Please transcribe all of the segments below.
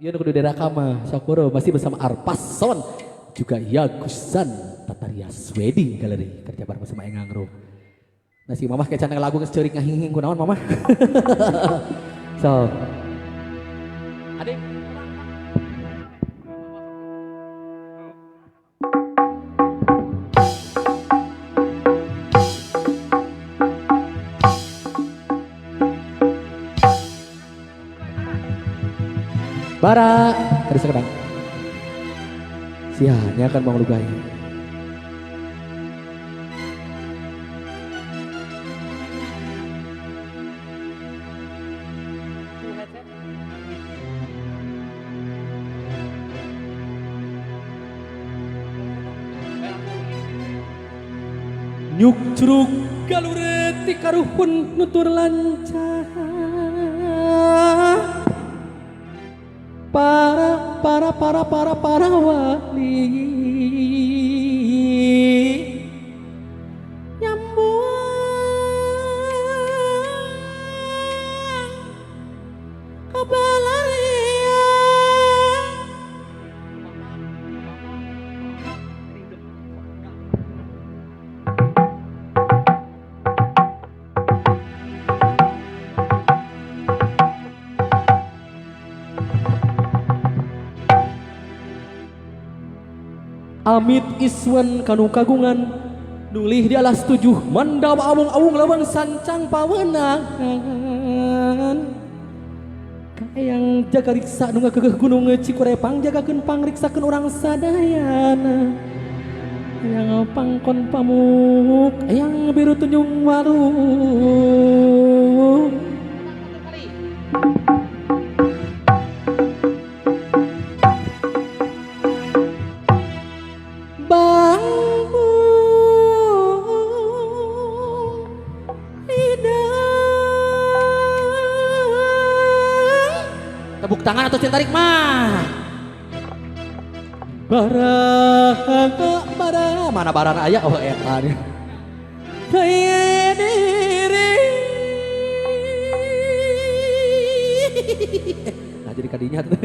Iya kudu direkama Syakuro masih bersama Arpason juga Yagusan Tataria Wedding Gallery kerja bareng sama Engang Ro. Nah si Mama kayak channel lagu ngeceurik ngahing kunaon Mama. So. Adik. Bara, tadi sekedang. Sianya akan mau lugai. Nyuk curug galureti karuhun nutur lancah. Para wali nyambuang kabalaria Amit Iswan kanu kagungan nulih di alas tujuh mandawa awung-awung lawan sancang pawenangan kayang jaga riksa nu ngagegeh gunung Cikurepang jagakeun pangriksakeun urang sadayana yang pangkon pamuk yang biru tunjung walu tepuk tangan atau cinta tarik mah bara mana baran ayah oh eta daya diri nah jadi kadinya tuh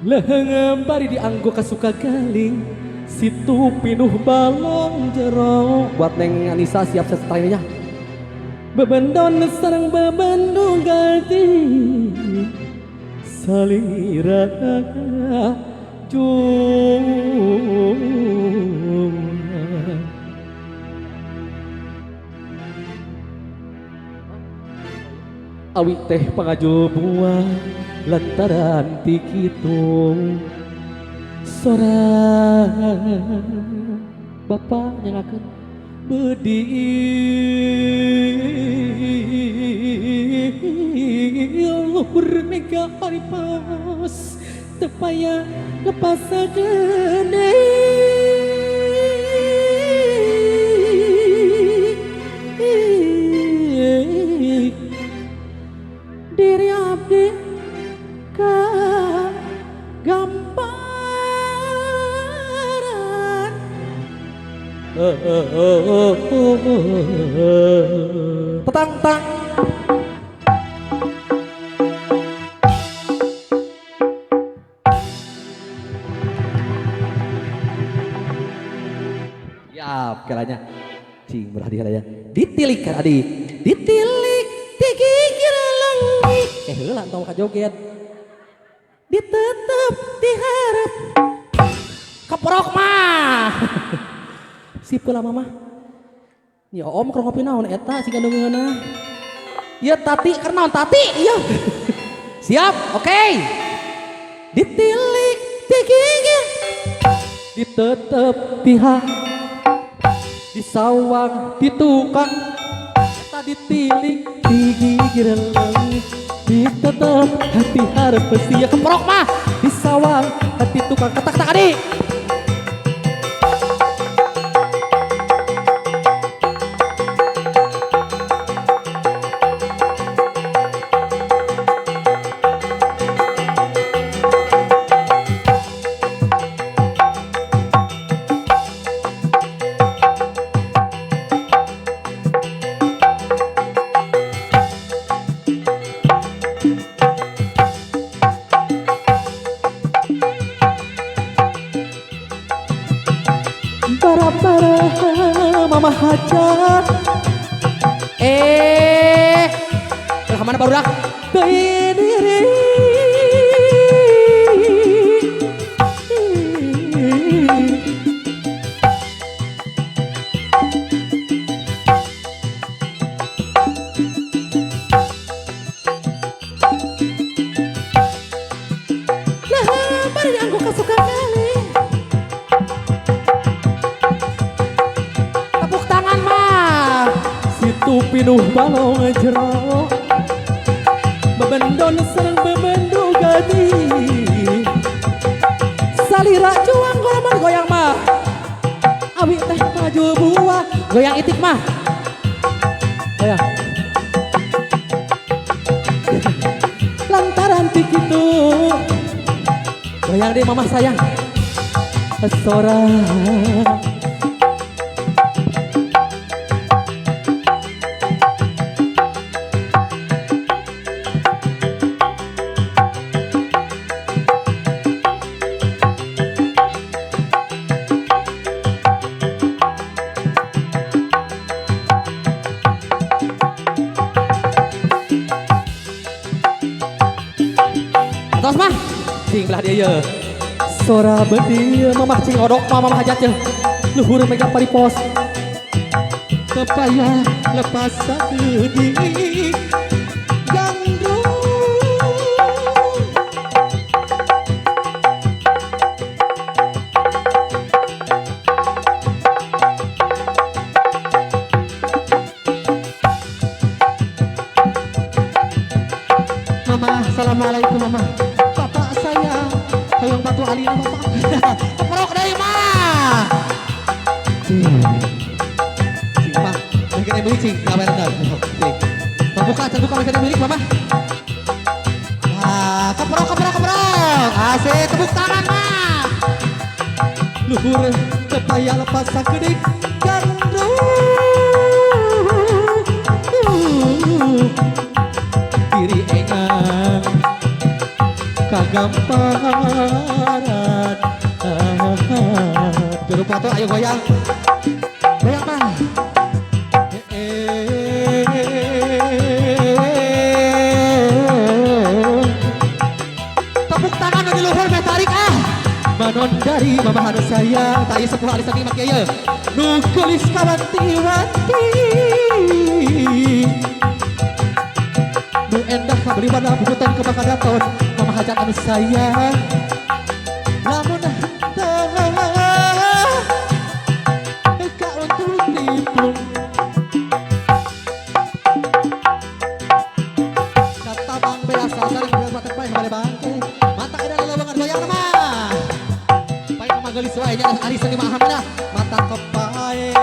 leheng bari dianggo kasuka galing situ pinuh balong jero buat Neng Anissa siap setainya bebendon sarang bebendung ganti salira jung awi teh pangajul buah lantaran tikitung sora bapak yang akan bedi luhur mega haripas tepaya lepas gede diri abdi ka gambaran petang-tang ya kiranya cing berhadiah ya ditilik kan adik ditilik digigir langit heula tong kajoget ditetep diharap keporok mah si pula mama ya om keur ngopi naon eta si gandungeunna ya tati karena naon tati iya siap oke ditilik digigir ditetep diharap disawang ditukang eta ditilik digigir langit ditetep hati harap sia keporok mah disawang hati tukang ketak-ketak adik para mama hajat belah mana baru dah diri pinuh balong jero bebendon serang bebendu gadi salira juang goyaman goyang mah awi teh maju buah goyang itik mah goyang lantaran tik itu goyang deh mama sayang sora tos mah cing belah dia ya sora bedia mamah cing odok mamah hajat ya luhur mega paripos kepaya lepas sakeudik gandrung mama assalamualaikum mama hoyong batu alina bapak perok dari mah cing mah mungkin beli cing ngapain benar cing buka terbuka mungkin milik mama keprok asik tepuk tangan mah luhur kepaya lepas sakedik gandrung diri engang kagamparan juru pato ayo goyang goyang mah tepuk tangan di luhur meh tarik manon dari mama hana sayang tak iya 10 hari sakit makia ya nu gelis kawanti-wanti nu endah kabeli pada bukutan kebakadaton mama hajat anu sayang lamun eka untuk tipung kata bang beasa saling bilang batak baik kembali bangke mata ada lelawangan goyang mah baik mama gelis wae nya ari seni mah hamina mata kepae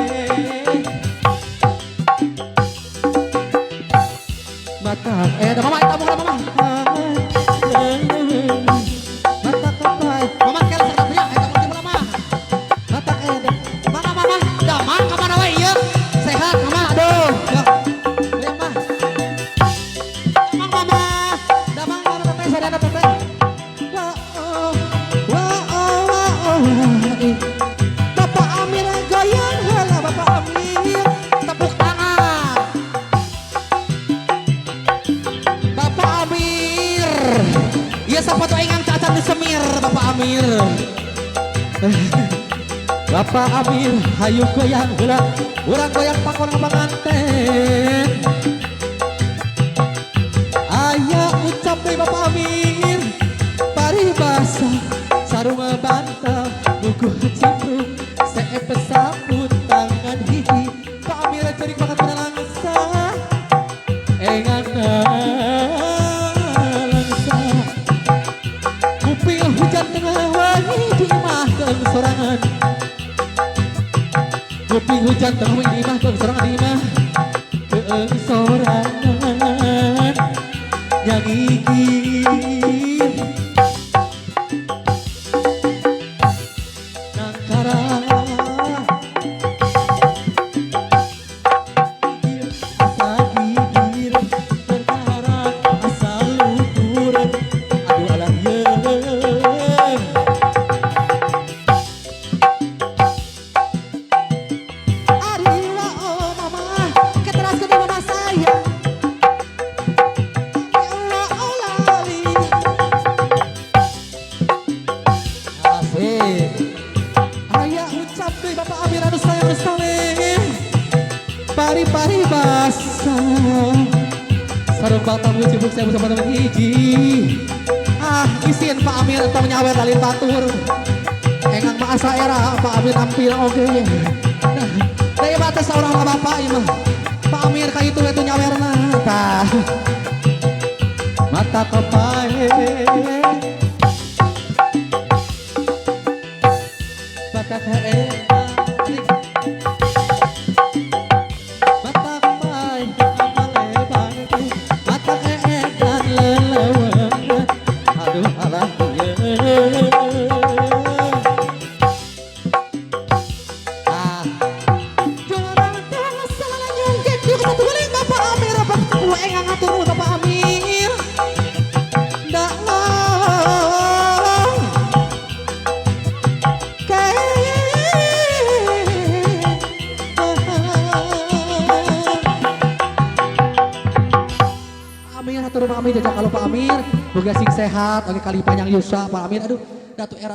mata mama eta mama mata kepae mama kela serta pria eta mah mama mata mama damang ka mana we ieu sehat mama aduh ya mah damang mama damang mana teteh sadana teteh Bapak Amir goyang heula Bapak Amir tepuk tangan Bapak Amir ieu safoto ingang cacat di semir Bapak Amir Bapak Amir hayu goyang heula urang goyang pakon panganten aya ucap deui Bapak Amir paribasa sarung bantal buku cipruk seepes saput tangan hiji Pak Amir cerik banget pada langsa engan langsa kuping hujan tengah wangi di imah keung sorangan kuping hujan tengah wangi di imah keung sorangan di imah keung sorangan yang gigih paribasa sarung batang cibuk saya bersama teman hiji isin Pak Amir atau nyawer dalin batur engang maasa era Pak Amir nampil oke daya batas seorang bapak ini mah Pak Amir kayak itu nyawerna tah mata kepae mata kepae Pak Amir jajak kalau Pak Amir boga sing sehat oke kali panjang Yusa Pak Amir aduh datu era